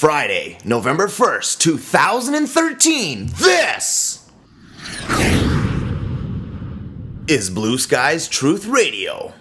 Friday, November 1st, 2013. This is Blue Sky's Truth Radio.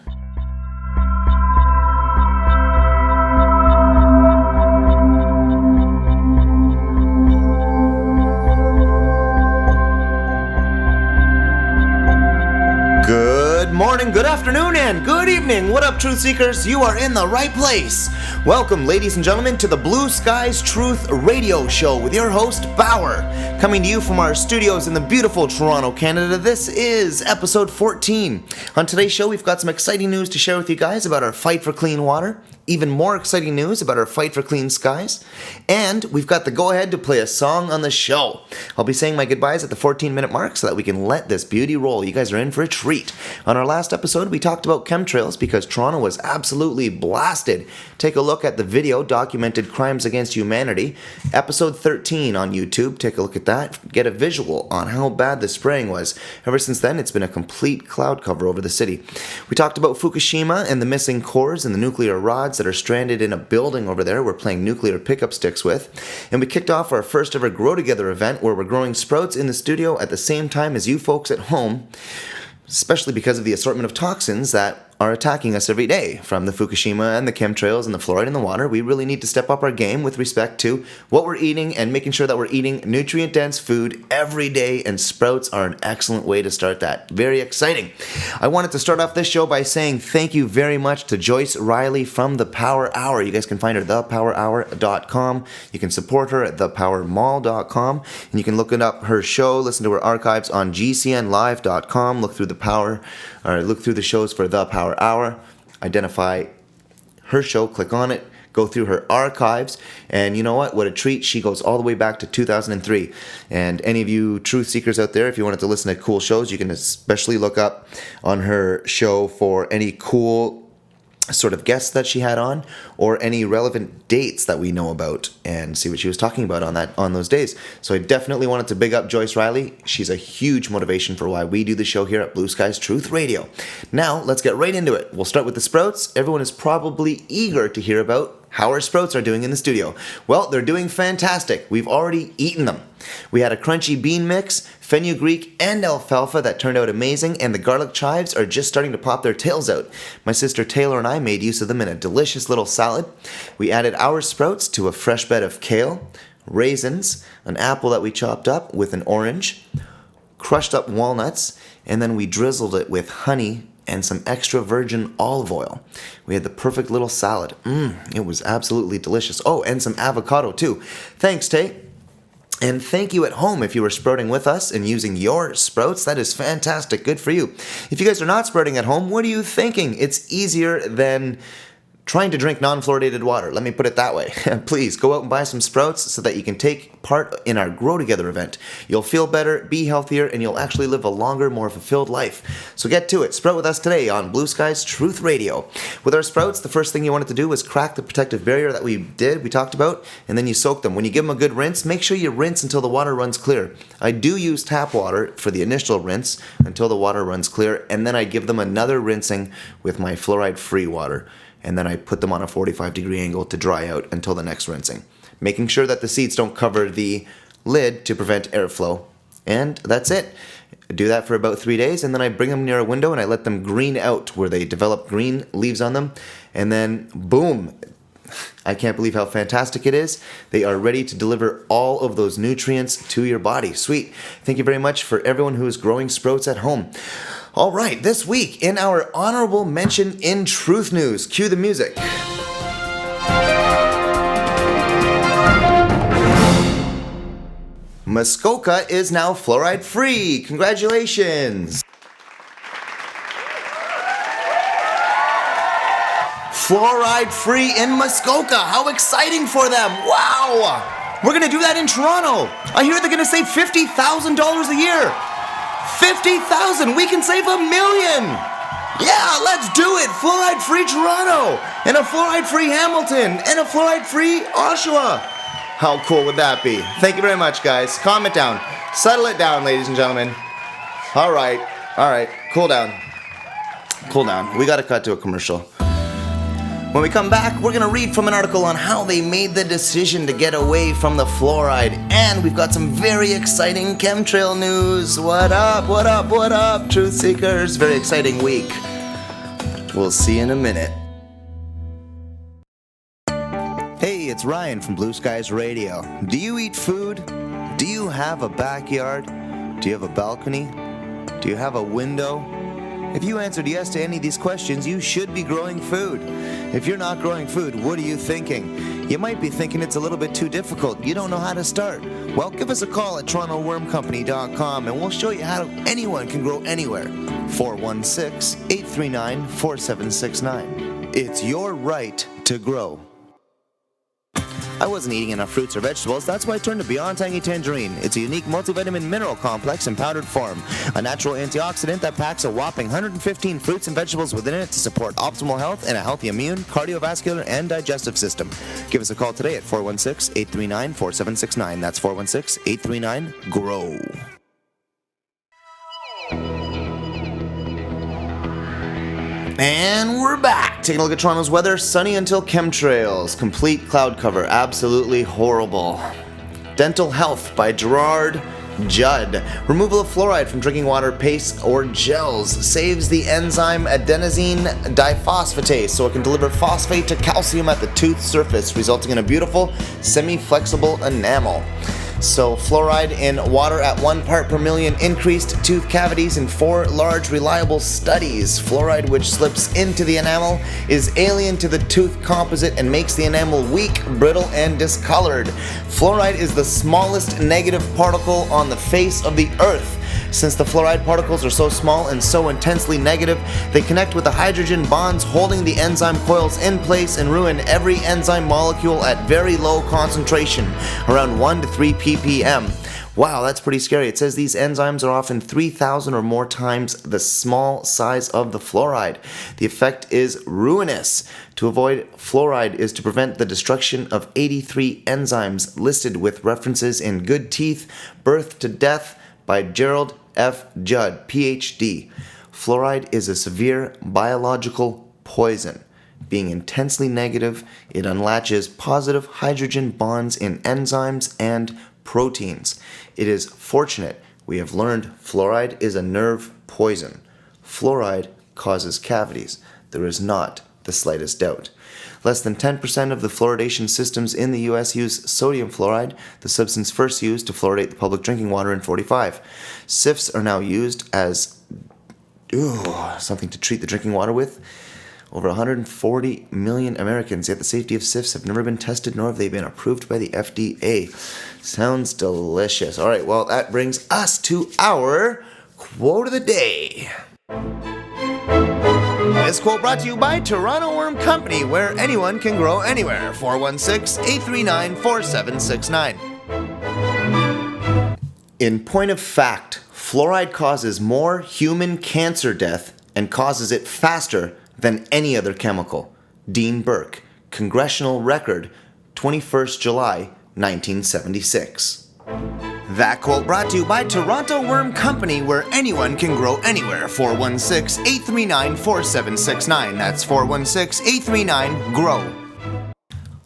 Good morning, good afternoon, and good evening. What up, Truth Seekers? You are in the right place. Welcome, ladies and gentlemen, to the Blue Skies Truth Radio Show with your host, Bauer. Coming to you from our studios in the beautiful Toronto, Canada, this is episode 14. On today's show, we've got some exciting news to share with you guys about our fight for clean water, even more exciting news about our fight for clean skies, and we've got the go-ahead to play a song on the show. I'll be saying my goodbyes at the 14-minute mark so that we can let this beauty roll. You guys are in for a treat. On our last episode, we talked about chemtrails because Toronto was absolutely blasted. Take a look at the video, Documented Crimes Against Humanity, episode 13 on YouTube. Take a look at that. Get a visual on how bad the spraying was. Ever since then, it's been a complete cloud cover over the city. We talked about Fukushima and the missing cores and the nuclear rods that are stranded in a building over there we're playing nuclear pickup sticks with. And we kicked off our first ever Grow Together event where we're growing sprouts in the studio at the same time as you folks at home, especially because of the assortment of toxins that are attacking us every day, from the Fukushima and the chemtrails and the fluoride in the water. We really need to step up our game with respect to what we're eating and making sure that we're eating nutrient-dense food every day, and sprouts are an excellent way to start that. Very exciting. I wanted to start off this show by saying thank you very much to Joyce Riley from The Power Hour. You guys can find her at thepowerhour.com. You can support her at thepowermall.com, and you can look up her show, listen to her archives on gcnlive.com. Look through the shows for The Power Hour, identify her show, click on it, go through her archives, and you know what a treat. She goes all the way back to 2003. And any of you truth seekers out there, if you wanted to listen to cool shows, you can especially look up on her show for any cool sort of guests that she had on, or any relevant dates that we know about, and see what she was talking about on those days. So I definitely wanted to big up Joyce Riley. She's a huge motivation for why we do the show here at Blue Skies Truth Radio. Now, let's get right into it. We'll start with the sprouts. Everyone is probably eager to hear about how our sprouts are doing in the studio. Well, they're doing fantastic. We've already eaten them. We had a crunchy bean mix, Fenugreek, and Alfalfa that turned out amazing, and the garlic chives are just starting to pop their tails out. My sister Taylor and I made use of them in a delicious little salad. We added our sprouts to a fresh bed of kale, raisins, an apple that we chopped up with an orange, crushed up walnuts, and then we drizzled it with honey and some extra virgin olive oil. We had the perfect little salad. It was absolutely delicious. Oh, and some avocado too. Thanks, Tay. And thank you at home if you were sprouting with us and using your sprouts. That is fantastic. Good for you. If you guys are not sprouting at home, what are you thinking? It's easier than trying to drink non-fluoridated water. Let me put it that way. Please go out and buy some sprouts so that you can take part in our Grow Together event. You'll feel better, be healthier, and you'll actually live a longer, more fulfilled life. So get to it. Sprout with us today on Blue Skies Truth Radio. With our sprouts, the first thing you wanted to do was crack the protective barrier that we talked about, and then you soak them. When you give them a good rinse, make sure you rinse until the water runs clear. I do use tap water for the initial rinse until the water runs clear, and then I give them another rinsing with my fluoride-free water. And then I put them on a 45-degree angle to dry out until the next rinsing, making sure that the seeds don't cover the lid to prevent airflow. And that's it. I do that for about 3 days, and then I bring them near a window and I let them green out where they develop green leaves on them. And then, boom, I can't believe how fantastic it is. They are ready to deliver all of those nutrients to your body. Sweet. Thank you very much for everyone who is growing sprouts at home. All right, this week in our honorable mention in truth news, cue the music. Muskoka is now fluoride free. Congratulations. Fluoride free in Muskoka. How exciting for them. Wow. We're going to do that in Toronto. I hear they're going to save $50,000 a year. 50,000, we can save $1 million. Yeah, let's do it. Fluoride-free Toronto, and a fluoride-free Hamilton, and a fluoride-free Oshawa. How cool would that be? Thank you very much, guys. Calm it down. Settle it down, ladies and gentlemen. All right. Cool down. We got to cut to a commercial. When we come back, we're going to read from an article on how they made the decision to get away from the fluoride. And we've got some very exciting chemtrail news. What up, what up, what up, truth seekers? Very exciting week. We'll see you in a minute. Hey, it's Ryan from Blue Skies Radio. Do you eat food? Do you have a backyard? Do you have a balcony? Do you have a window? If you answered yes to any of these questions, you should be growing food. If you're not growing food, what are you thinking? You might be thinking it's a little bit too difficult. You don't know how to start. Well, give us a call at TorontoWormCompany.com and we'll show you how anyone can grow anywhere. 416-839-4769. It's your right to grow. I wasn't eating enough fruits or vegetables, that's why I turned to Beyond Tangy Tangerine. It's a unique multivitamin mineral complex in powdered form, a natural antioxidant that packs a whopping 115 fruits and vegetables within it to support optimal health and a healthy immune, cardiovascular, and digestive system. Give us a call today at 416-839-4769. That's 416-839-GROW. And we're back. Taking a look at Toronto's weather. Sunny until chemtrails. Complete cloud cover. Absolutely horrible. Dental Health by Gerard Judd. Removal of fluoride from drinking water, paste, or gels saves the enzyme adenosine diphosphatase so it can deliver phosphate to calcium at the tooth surface, resulting in a beautiful, semi-flexible enamel. So fluoride in water at 1 part per million increased tooth cavities in 4 large reliable studies. Fluoride, which slips into the enamel, is alien to the tooth composite and makes the enamel weak, brittle, and discolored. Fluoride is the smallest negative particle on the face of the earth. Since the fluoride particles are so small and so intensely negative, they connect with the hydrogen bonds holding the enzyme coils in place and ruin every enzyme molecule at very low concentration, around 1 to 3 ppm. Wow, that's pretty scary. It says these enzymes are often 3,000 or more times the small size of the fluoride. The effect is ruinous. To avoid fluoride is to prevent the destruction of 83 enzymes listed with references in Good Teeth, Birth to Death by Gerald F. Judd, Ph.D. Fluoride is a severe biological poison. Being intensely negative, it unlatches positive hydrogen bonds in enzymes and proteins. It is fortunate we have learned fluoride is a nerve poison. Fluoride causes cavities. There is not the slightest doubt. Less than 10% of the fluoridation systems in the U.S. use sodium fluoride, the substance first used to fluoridate the public drinking water in 1945. SIFs are now used as something to treat the drinking water with. Over 140 million Americans, yet the safety of SIFs have never been tested, nor have they been approved by the FDA. Sounds delicious. All right, well, that brings us to our quote of the day. This quote brought to you by Toronto Worm Company, where anyone can grow anywhere. 416-839-4769. In point of fact, fluoride causes more human cancer death and causes it faster than any other chemical. Dean Burke, Congressional Record, 21st July, 1976. That quote brought to you by Toronto Worm Company, where anyone can grow anywhere. 416-839-4769. That's 416-839-GROW.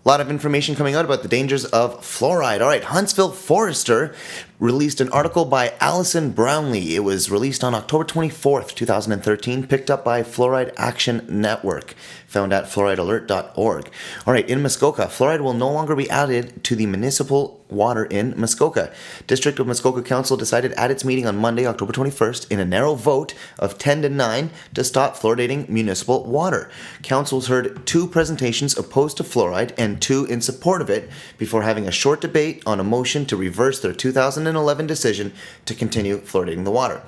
A lot of information coming out about the dangers of fluoride. All right, Huntsville Forester released an article by Allison Brownlee. It was released on October 24th, 2013, picked up by Fluoride Action Network, found at fluoridealert.org. All right, in Muskoka, fluoride will no longer be added to the municipal water in Muskoka. District of Muskoka Council decided at its meeting on Monday, October 21st, in a narrow vote of 10 to 9 to stop fluoridating municipal water. Councils heard 2 presentations opposed to fluoride and 2 in support of it before having a short debate on a motion to reverse their 2011 decision to continue fluoridating the water.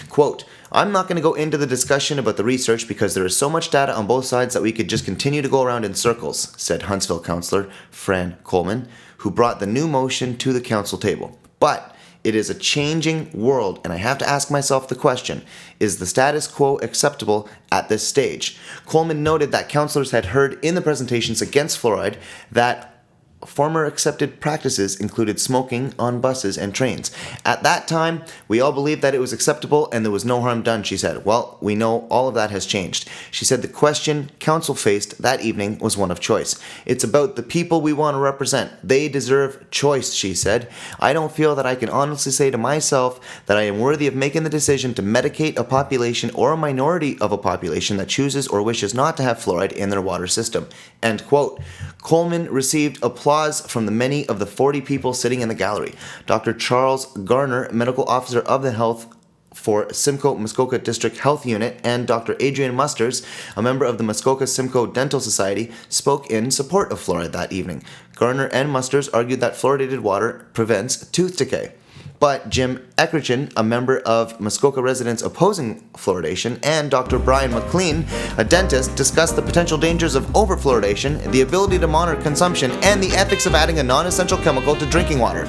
Quote, I'm not going to go into the discussion about the research because there is so much data on both sides that we could just continue to go around in circles, said Huntsville councillor Fran Coleman, who brought the new motion to the council table. But it is a changing world, and I have to ask myself the question, is the status quo acceptable at this stage? Coleman noted that councillors had heard in the presentations against fluoride that former accepted practices included smoking on buses and trains. At that time, we all believed that it was acceptable and there was no harm done, she said. Well, we know all of that has changed. She said the question council faced that evening was one of choice. It's about the people we want to represent. They deserve choice, she said. I don't feel that I can honestly say to myself that I am worthy of making the decision to medicate a population or a minority of a population that chooses or wishes not to have fluoride in their water system. End quote. Coleman received applause from the many of the 40 people sitting in the gallery. Dr. Charles Garner, medical officer of the health for Simcoe Muskoka District Health Unit, and Dr. Adrian Musters, a member of the Muskoka Simcoe Dental Society, spoke in support of fluoride that evening. Garner and Musters argued that fluoridated water prevents tooth decay. But Jim Eckerchin, a member of Muskoka residents opposing fluoridation, and Dr. Brian McLean, a dentist, discussed the potential dangers of overfluoridation, the ability to monitor consumption, and the ethics of adding a non-essential chemical to drinking water.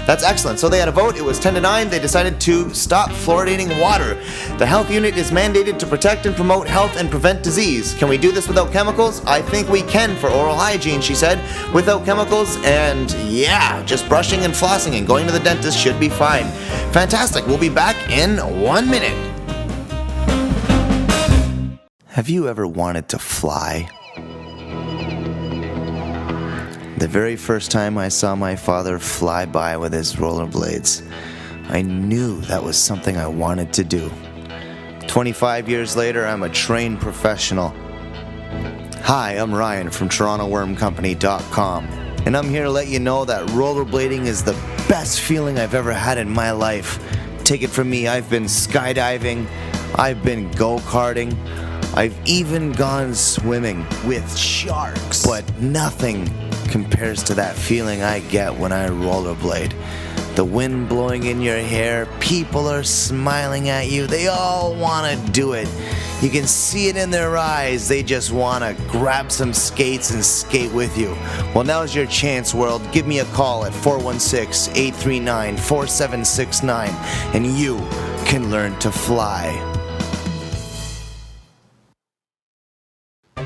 That's excellent. So they had a vote. It was 10-9. They decided to stop fluoridating water. The health unit is mandated to protect and promote health and prevent disease. Can we do this without chemicals? I think we can for oral hygiene, she said. Without chemicals, and yeah, just brushing and flossing and going to the dentist should be fine. Fantastic. We'll be back in 1 minute. Have you ever wanted to fly? The very first time I saw my father fly by with his rollerblades, I knew that was something I wanted to do. 25 years later, I'm a trained professional. Hi, I'm Ryan from TorontoWormCompany.com, and I'm here to let you know that rollerblading is the best feeling I've ever had in my life. Take it from me, I've been skydiving, I've been go-karting, I've even gone swimming with sharks, but nothing compares to that feeling I get when I rollerblade. The wind blowing in your hair, people are smiling at you, they all want to do it. You can see it in their eyes, they just want to grab some skates and skate with you. Well, now's your chance, world. Give me a call at 416-839-4769 and you can learn to fly.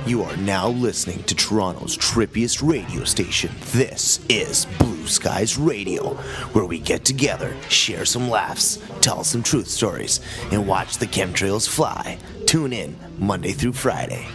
You are now listening to Toronto's trippiest radio station. This is Blue Skies Radio, where we get together, share some laughs, tell some truth stories, and watch the chemtrails fly. Tune in Monday through Friday.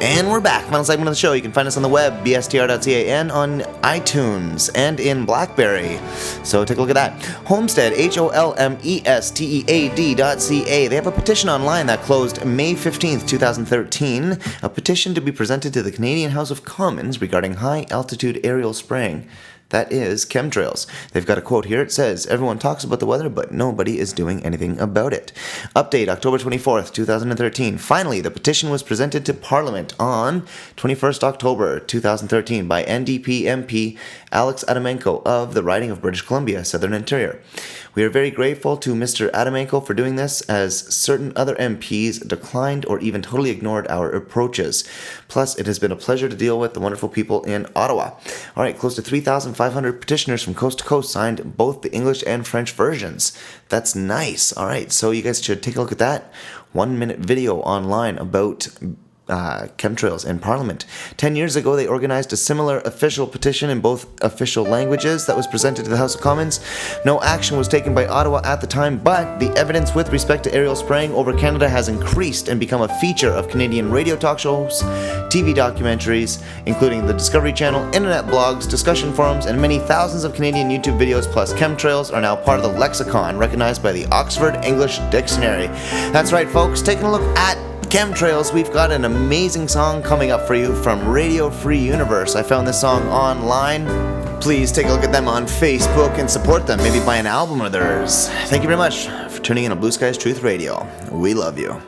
And we're back. Final segment of the show. You can find us on the web, bstr.ca, and on iTunes, and in BlackBerry. So take a look at that. Homestead, HOLMESTEAD.ca. They have a petition online that closed May 15th, 2013. A petition to be presented to the Canadian House of Commons regarding high-altitude aerial spraying. That is chemtrails. They've got a quote here. It says, everyone talks about the weather, but nobody is doing anything about it. Update, October 24th, 2013. Finally, the petition was presented to Parliament on 21st October 2013 by NDP MP Alex Adamenko of the riding of British Columbia, Southern Ontario. We are very grateful to Mr. Adamenko for doing this, as certain other MPs declined or even totally ignored our approaches. Plus, it has been a pleasure to deal with the wonderful people in Ottawa. All right, close to 3,500 petitioners from coast to coast signed both the English and French versions. That's nice. All right, so you guys should take a look at that 1-minute video online about chemtrails in Parliament. 10 years ago, they organized a similar official petition in both official languages that was presented to the House of Commons. No action was taken by Ottawa at the time, but the evidence with respect to aerial spraying over Canada has increased and become a feature of Canadian radio talk shows, TV documentaries, including the Discovery Channel, internet blogs, discussion forums, and many thousands of Canadian YouTube videos, plus chemtrails are now part of the lexicon recognized by the Oxford English Dictionary. That's right, folks, taking a look at chemtrails, we've got an amazing song coming up for you from Radio Free Universe. I found this song online. Please take a look at them on Facebook and support them. Maybe buy an album of theirs. Thank you very much for tuning in to Blue Skies Truth Radio. We love you.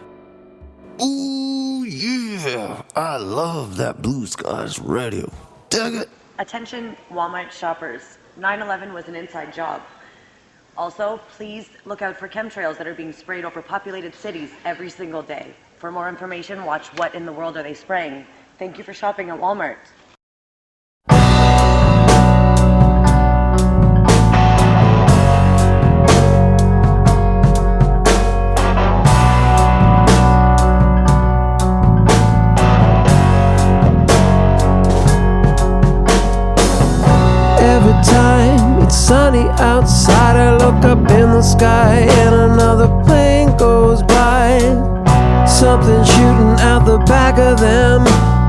Ooh, yeah. I love that Blue Skies Radio. Dig it. Attention Walmart shoppers. 9/11 was an inside job. Also, please look out for chemtrails that are being sprayed over populated cities every single day. For more information, watch What in the World Are They Spraying? Thank you for shopping at Walmart. sunny outside. I look up in the sky and another plane goes by. Something shooting out the back of them,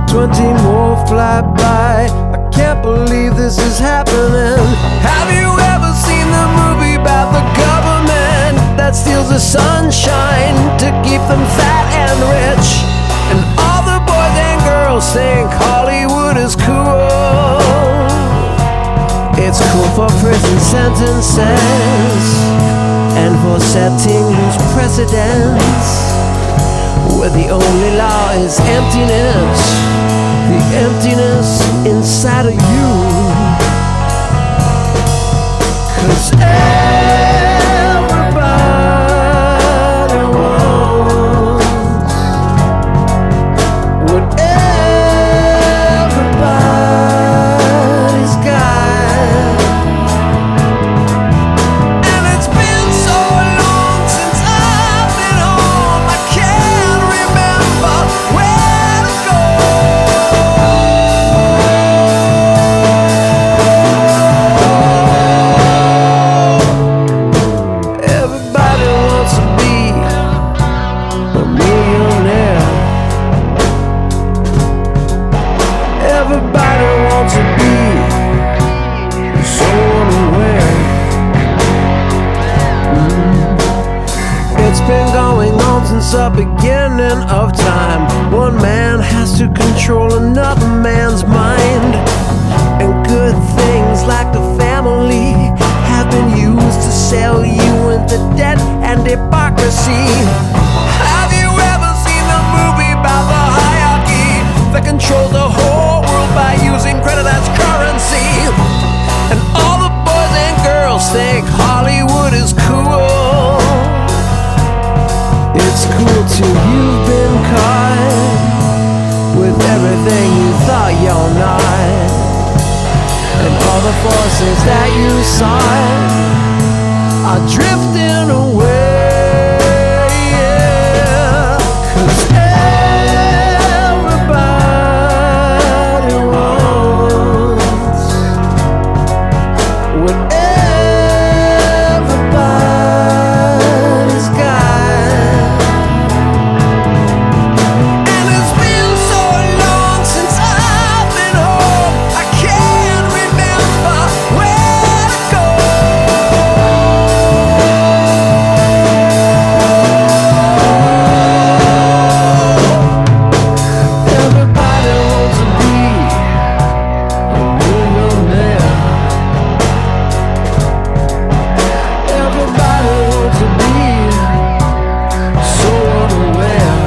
20 more fly by. I can't believe this is happening. Have you ever seen the movie about the government that steals the sunshine to keep them fat and rich? And all the boys and girls think Hollywood is cool. It's cool for prison sentences and for setting loose precedents, where the only law is emptiness, the emptiness inside of you. 'Cause everybody wants what everybody's got. And it's been so long since I've been home, I can't remember where to go. Everybody wants to be a millionaire. Everybody wants to be so unaware. It's been going on since the beginning of time. One man has to control another man's mind, and good things like the family have been used to sell you into debt and hypocrisy. Have you ever seen the movie about the hierarchy that controls the whole world by using credit as currency? And all the boys and girls think Hollywood is cool. It's cool till you've been caught with everything you thought you're not, and all the forces that you sought are drifting away. 'Cause everybody wants what everybody's got. And it's been so long since I've been home, I can't remember where to go. Everybody wants to be a millionaire. Everybody wants to be so unaware.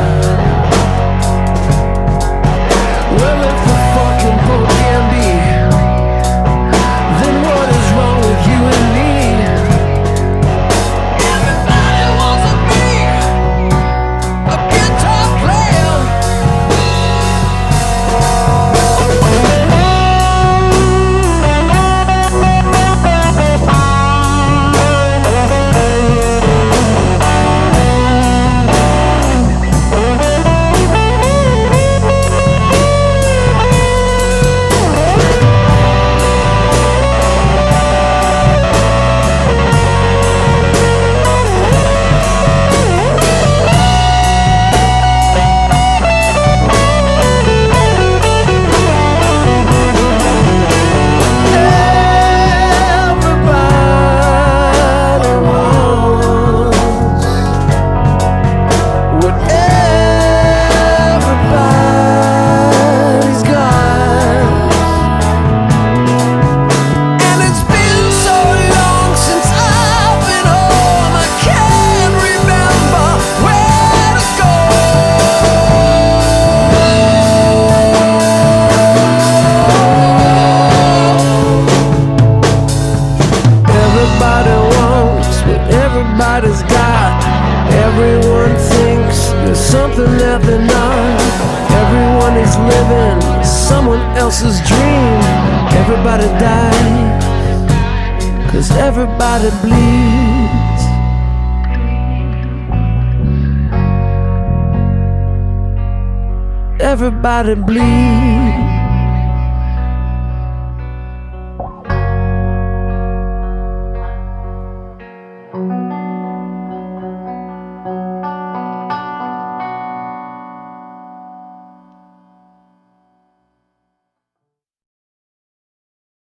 Well, if the fucking boat can be, then what is wrong with you and me? Everybody wants to be a guitar player. Everybody wants what everybody's got. And it's been so long since I've been home, I can't remember where to go. Everybody wants what everybody's got. Everyone thinks there's something that they're not. Everyone is living someone else's dream. Everybody dies, 'cause everybody bleeds. Everybody bleeds.